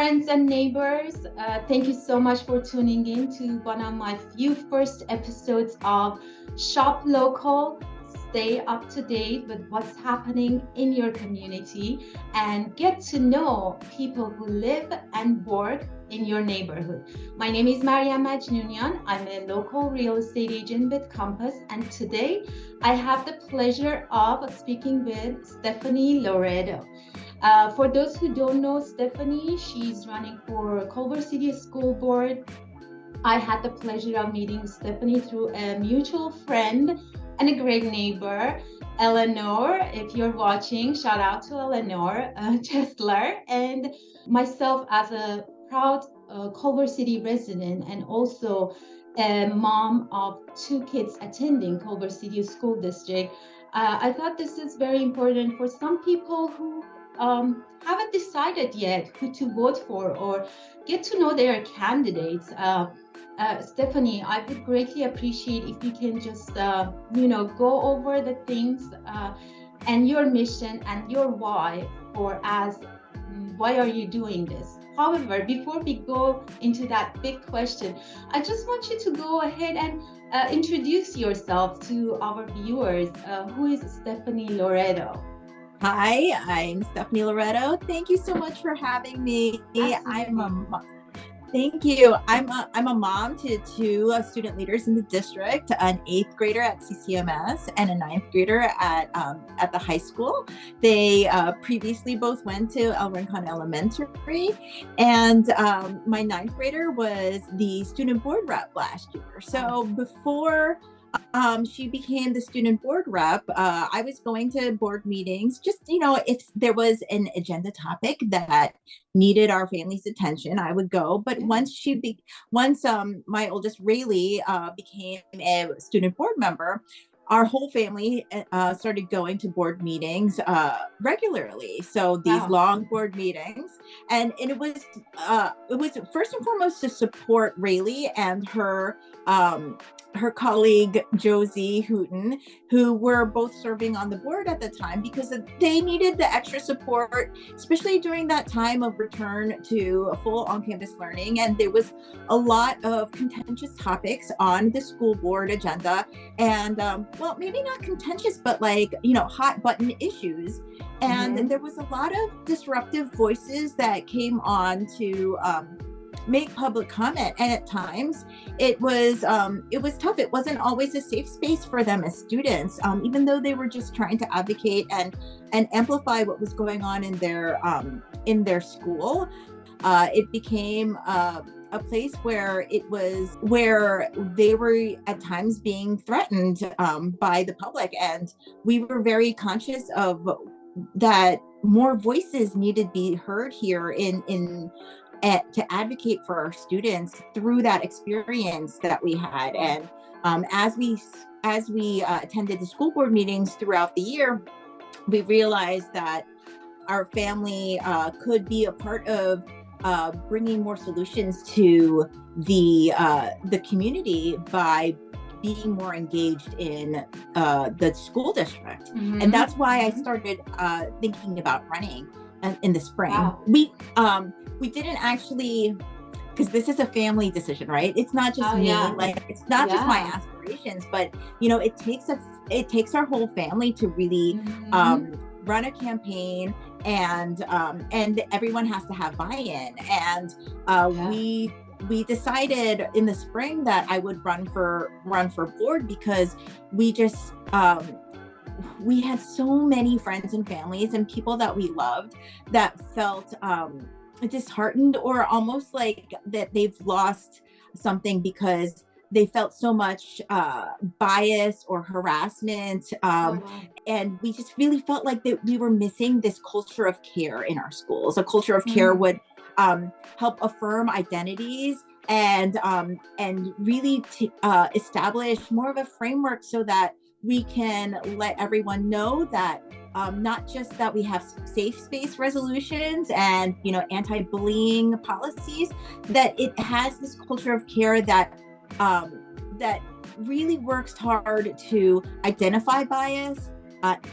friends and neighbors. Thank you so much for tuning in to one of my few first episodes of Shop Local. Stay up to date with what's happening in your community and get to know people who live and work in your neighborhood. My name is Maria Majnunian. I'm a local real estate agent with Compass, and today I have the pleasure of speaking with Stephanie Loredo. For those who don't know Stephanie, she's running for Culver City School Board. I had the pleasure of meeting Stephanie through a mutual friend and a great neighbor, Eleanor. If you're watching, shout out to Eleanor Chesler, and myself as a proud Culver City resident and also a mom of two kids attending Culver City School District. I thought this is very important for some people who haven't decided yet who to vote for or get to know their candidates. Stephanie, I would greatly appreciate if you can just, go over the things and your mission and your why, or as why are you doing this? However, before we go into that big question, I just want you to go ahead and introduce yourself to our viewers. Who is Stephanie Loredo? Hi, I'm Stephanie Loredo. Thank you so much for having me. Thank you. I'm a mom to two student leaders in the district, an 8th grader at CCMS and a 9th grader at the high school. They previously both went to El Rincon Elementary, and my 9th grader was the student board rep last year. So before she became the student board rep, I was going to board meetings, just, if there was an agenda topic that needed our family's attention, I would go. But once my oldest Rayleigh became a student board member, our whole family started going to board meetings regularly. So these long board meetings, and it was first and foremost to support Rayleigh and her colleague Josie Hooten, who were both serving on the board at the time, because they needed the extra support, especially during that time of return to a full on-campus learning. And there was a lot of contentious topics on the school board agenda, and well, maybe not contentious, but hot button issues. And there was a lot of disruptive voices that came on to make public comment, and at times it was tough. It wasn't always a safe space for them as students, even though they were just trying to advocate and amplify what was going on in their school. It became a place where they were at times being threatened by the public, and we were very conscious of that. More voices needed to be heard here to advocate for our students through that experience that we had. And as we attended the school board meetings throughout the year, we realized that our family could be a part of bringing more solutions to the community by being more engaged in the school district. And that's why I started thinking about running in the spring. We didn't actually, because this is a family decision, right? It's not just me. It's not just my aspirations, but it takes our whole family to really run a campaign, and everyone has to have buy-in. And we decided in the spring that I would run for board, because we just we had so many friends and families and people that we loved that felt disheartened, or almost like that they've lost something because they felt so much bias or harassment. And we just really felt like that we were missing this culture of care in our schools. A culture of care would help affirm identities and really establish more of a framework so that we can let everyone know that not just that we have safe space resolutions and anti-bullying policies, that it has this culture of care that really works hard to identify bias,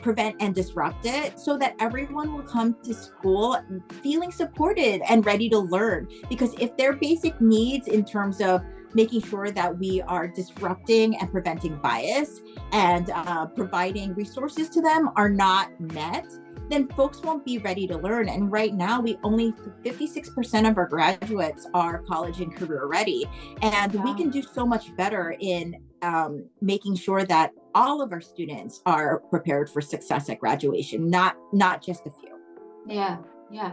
prevent and disrupt it, so that everyone will come to school feeling supported and ready to learn. Because if their basic needs in terms of making sure that we are disrupting and preventing bias and providing resources to them are not met, then folks won't be ready to learn. And right now, we only 56% of our graduates are college and career ready. And we can do so much better in making sure that all of our students are prepared for success at graduation, not just a few. Yeah,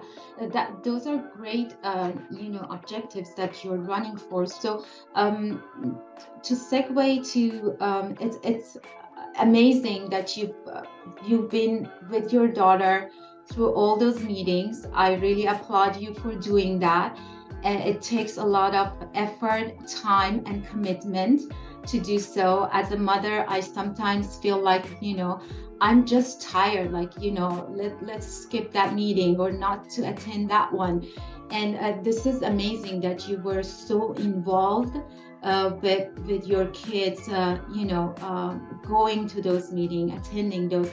those are great, objectives that you're running for. So, to segue to, it's amazing that you've been with your daughter through all those meetings. I really applaud you for doing that. And it takes a lot of effort, time, and commitment to do so. As a mother, I sometimes feel like, I'm just tired, like, let's skip that meeting or not to attend that one. And this is amazing that you were so involved with your kids, going to those meetings, attending those.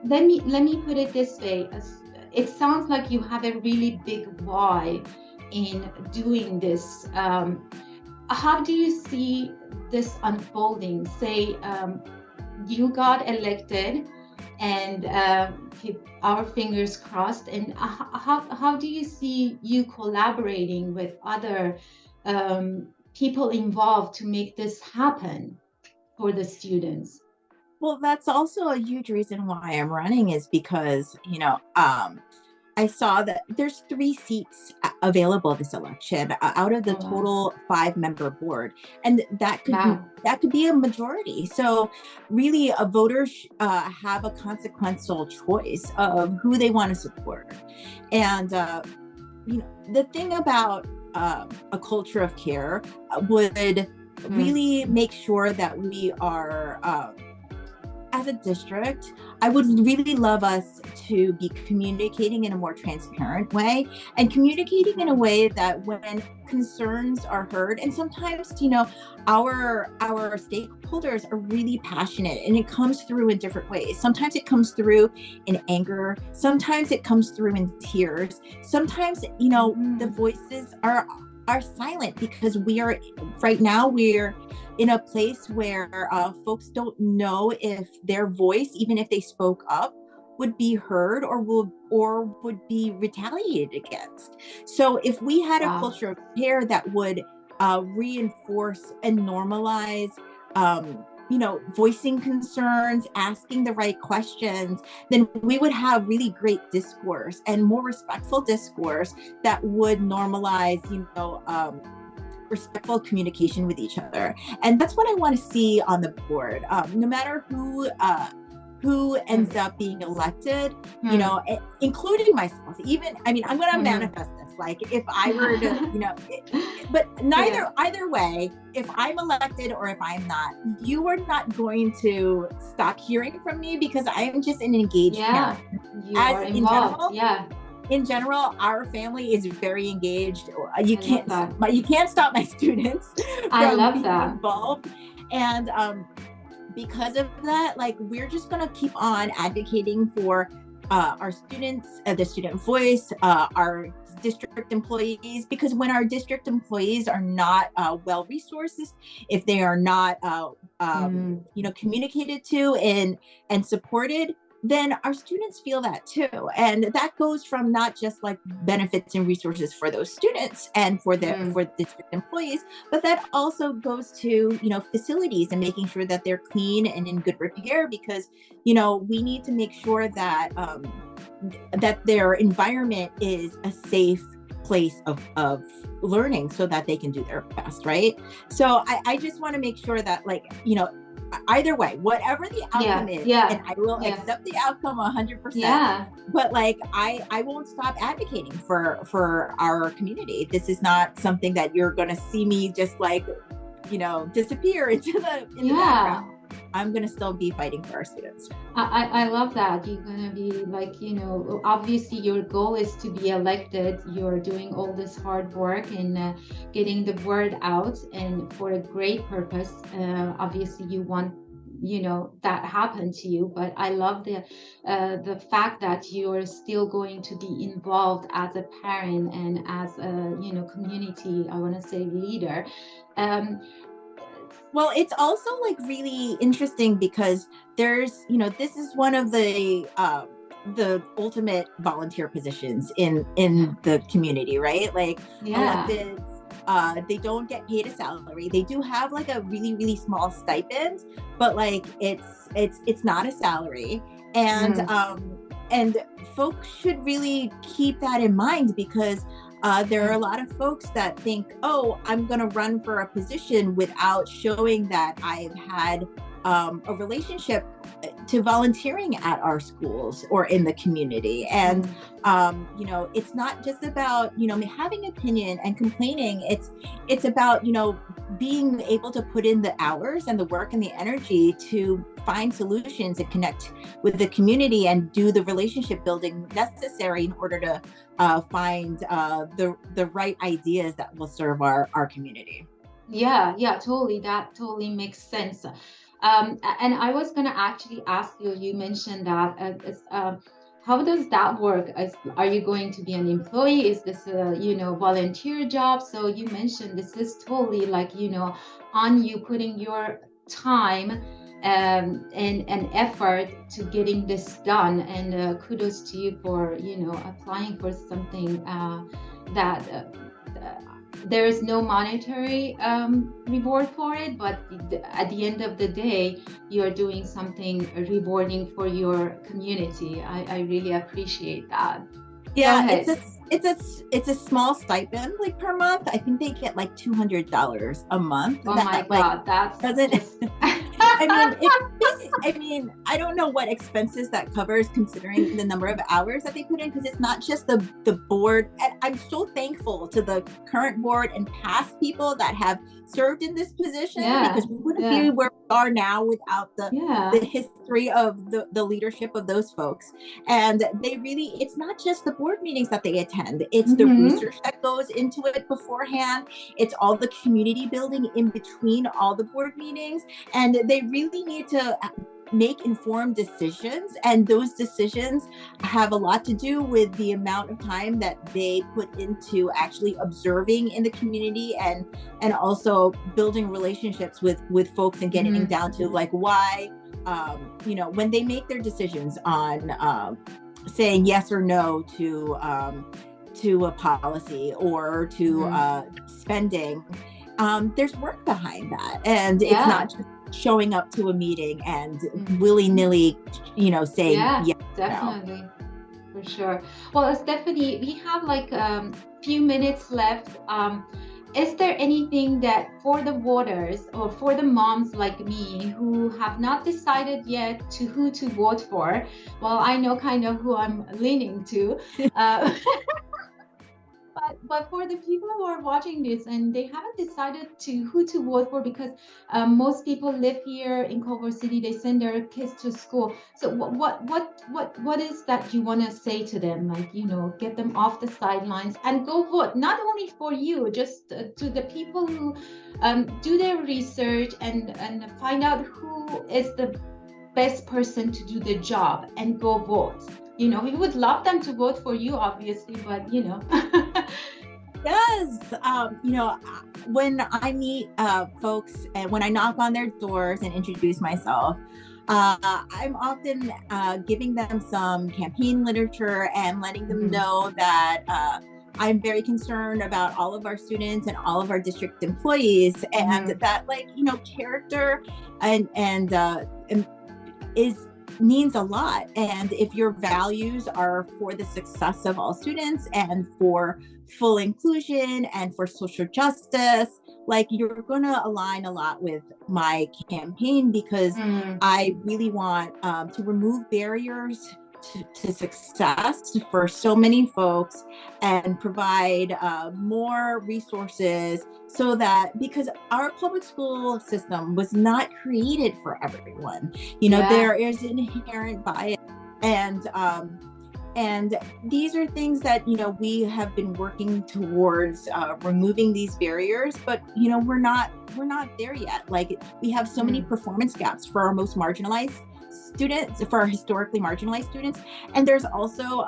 Let me put it this way. It sounds like you have a really big why in doing this. How do you see this unfolding? Say, you got elected, and keep our fingers crossed. And how do you see you collaborating with other people involved to make this happen for the students? Well, that's also a huge reason why I'm running, is because, I saw that there's 3 seats available this election out of the total 5-member board, and that could be a majority. So really, voters have a consequential choice of who they want to support. And the thing about a culture of care would really make sure that we are, as a district, I would really love us to be communicating in a more transparent way, and communicating in a way that when concerns are heard, and sometimes, our stakeholders are really passionate, and it comes through in different ways. Sometimes it comes through in anger. Sometimes it comes through in tears. Sometimes, the voices are silent because we're in a place where folks don't know if their voice, even if they spoke up, would be heard or would be retaliated against. So if we had a culture of care that would reinforce and normalize voicing concerns, asking the right questions, then we would have really great discourse and more respectful discourse that would normalize, respectful communication with each other. And that's what I want to see on the board. No matter who ends up being elected, including myself. I'm going to manifest this. Like, if I were to, but either way, if I'm elected or if I'm not, you are not going to stop hearing from me, because I am just an engaged parent. You are involved. In general, our family is very engaged. You can't stop my students from being involved. And because of that, we're just going to keep on advocating for our students, the student voice, our district employees, because when our district employees are not well resourced, if they are not communicated to and supported, then our students feel that too. And that goes from not just benefits and resources for those students and for for district employees, but that also goes to, facilities and making sure that they're clean and in good repair, because, we need to make sure that that their environment is a safe place of learning so that they can do their best, right? So I just want to make sure that either way, whatever the outcome is, and I will accept the outcome 100%. But I won't stop advocating for our community. This is not something that you're going to see me just disappear into the background. I'm going to still be fighting for our students. I love that. You're going to be obviously your goal is to be elected. You're doing all this hard work and getting the word out, and for a great purpose. Obviously you want that happened to you. But I love the fact that you're still going to be involved as a parent and as a community, I want to say, leader. um, Well, it's also like really interesting because there's, this is one of the ultimate volunteer positions in the community, right? Like yeah. electeds, they don't get paid a salary. They do have like a really, really small stipend, but like it's not a salary. And folks should really keep that in mind because there are a lot of folks that think, oh, I'm going to run for a position without showing that I've had a relationship to volunteering at our schools or in the community. And, it's not just about, having opinion and complaining. It's about, being able to put in the hours and the work and the energy to find solutions and connect with the community and do the relationship building necessary in order to find the right ideas that will serve our community. Yeah, totally. That totally makes sense. And I was going to actually ask you, you mentioned that how does that work? Are you going to be an employee? Is this a, volunteer job? So you mentioned this is totally like, on you putting your time and effort to getting this done. And kudos to you for, applying for something that there is no monetary reward for it, but at the end of the day, you're doing something rewarding for your community. I really appreciate that. Yeah, it's a small stipend like per month. I think they get like $200 a month. Oh my God, that's doesn't. I mean, I don't know what expenses that covers considering the number of hours that they put in, because it's not just the board. And I'm so thankful to the current board and past people that have served in this position, because we wouldn't be where we are now without the history of the leadership of those folks. And they really, it's not just the board meetings that they attend, it's the research that goes into it beforehand. It's all the community building in between all the board meetings. And they really need to make informed decisions, and those decisions have a lot to do with the amount of time that they put into actually observing in the community and also building relationships with folks and getting down to like why when they make their decisions on saying yes or no to a policy or to spending, there's work behind that, and it's not just showing up to a meeting and willy-nilly, saying yes. Definitely. For sure. Well, Stephanie, we have like few minutes left. Is there anything that for the voters or for the moms like me who have not decided yet to who to vote for? Well, I know kind of who I'm leaning to. But for the people who are watching this and they haven't decided to who to vote for, because most people live here in Culver City, they send their kids to school. So what is that you want to say to them? Like, get them off the sidelines and go vote. Not only for you, just to the people who do their research and find out who is the best person to do the job and go vote. We would love them to vote for you, obviously, but Yes. When I meet folks and when I knock on their doors and introduce myself, I'm often giving them some campaign literature and letting them know that I'm very concerned about all of our students and all of our district employees, and that, character and means a lot. And if your values are for the success of all students and for full inclusion and for social justice, you're going to align a lot with my campaign, because I really want to remove barriers to success for so many folks and provide more resources, so that, because our public school system was not created for everyone, there is an inherent bias, and And these are things that, we have been working towards removing these barriers, but, we're not there yet. Like, we have so many performance gaps for our most marginalized students, for our historically marginalized students. And there's also,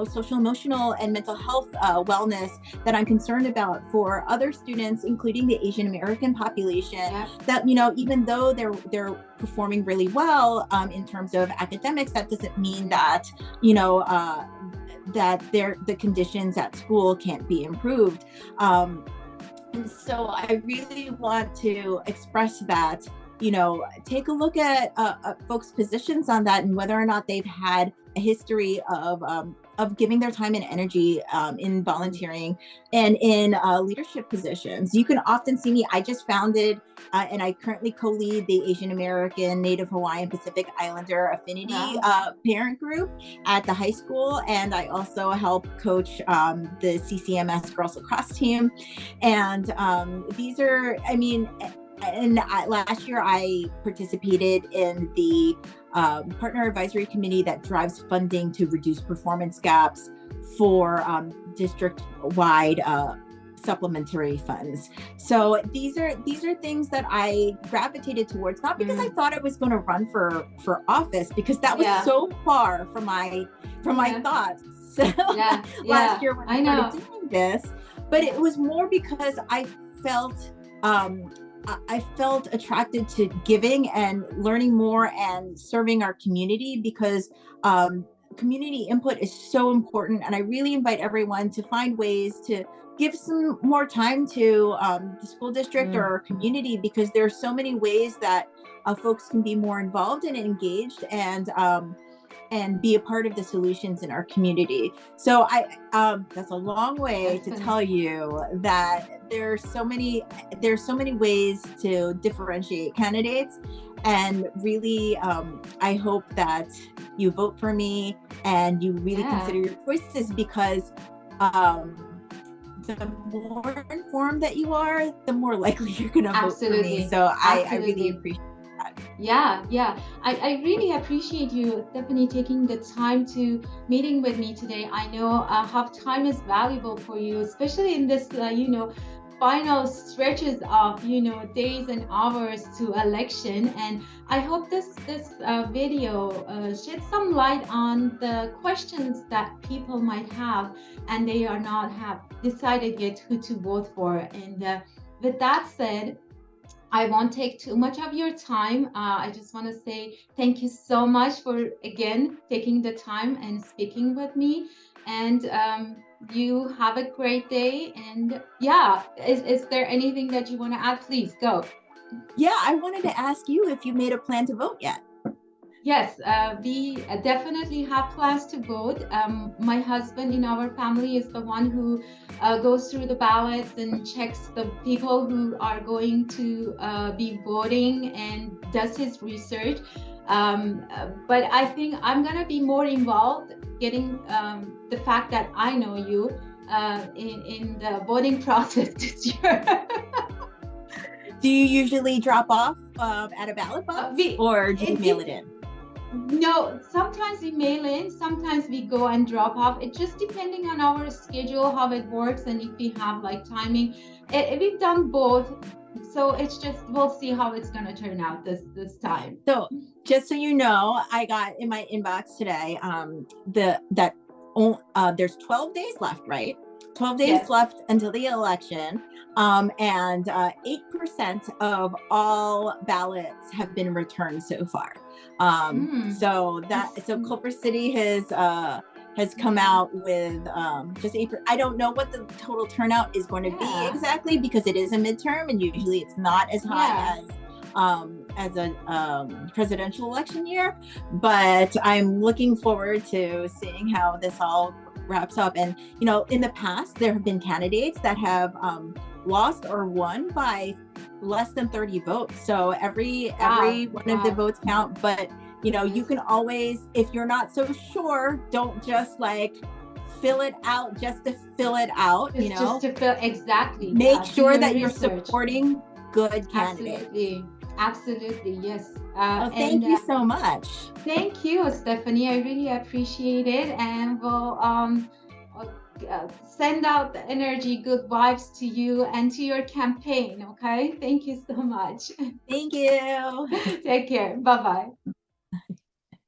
social, emotional, and mental health wellness that I'm concerned about for other students, including the Asian American population, that, even though they're performing really well in terms of academics, that doesn't mean that, that the conditions at school can't be improved. And so I really want to express that, take a look at folks' positions on that and whether or not they've had a history of giving their time and energy in volunteering and in leadership positions. You can often see me. I just founded and I currently co-lead the Asian American, Native Hawaiian, Pacific Islander Affinity parent group at the high school. And I also help coach the CCMS girls lacrosse team. And these are, and last year I participated in the partner advisory committee that drives funding to reduce performance gaps for district-wide supplementary funds. So these are things that I gravitated towards, not because I thought I was going to run for office, because that was so far from my thoughts last year when I started doing this, but it was more because I felt attracted to giving and learning more and serving our community, because community input is so important. And I really invite everyone to find ways to give some more time to the school district or our community, because there are so many ways that folks can be more involved and engaged and be a part of the solutions in our community. So that's a long way to tell you that there's so many ways to differentiate candidates. And really, I hope that you vote for me and you really consider your choices, because the more informed that you are, the more likely you're going to vote for me. So I really appreciate that. Yeah. I really appreciate you, Stephanie, taking the time to meeting with me today. I know how time is valuable for you, especially in this, final stretches of, days and hours to election. And I hope this video sheds some light on the questions that people might have, and they are not have decided yet who to vote for. And with that said, I won't take too much of your time. I just want to say thank you so much for, again, taking the time and speaking with me. And you have a great day. And is there anything that you want to add? Please go. Yeah, I wanted to ask you if you made a plan to vote yet. Yes, we definitely have plans to vote. My husband in our family is the one who goes through the ballots and checks the people who are going to be voting and does his research. But I think I'm going to be more involved, getting the fact that I know you in the voting process this year. Do you usually drop off at a ballot box or do you mail it in? No, sometimes we mail in, sometimes we go and drop off. It just depending on our schedule, how it works, and if we have like timing. We've done both, so it's just, we'll see how it's going to turn out this time. So just so you know, I got in my inbox today there's 12 days left, right? 12 days left until the election, and 8% of all ballots have been returned so far. So Culver City has come out with just 8%. I don't know what the total turnout is going to be exactly, because it is a midterm and usually it's not as high as a presidential election year. But I'm looking forward to seeing how this all wraps up. And in the past there have been candidates that have lost or won by less than 30 votes. So every one of the votes count. But you can always, if you're not so sure, don't just like fill it out just to fill it out. Just to fill, exactly. Make sure that you're supporting good candidates. Absolutely, yes. Thank you so much. Thank you, Stephanie. I really appreciate it, and we'll send out the energy, good vibes to you and to your campaign. Okay. Thank you so much. Thank you. Take care. Bye bye.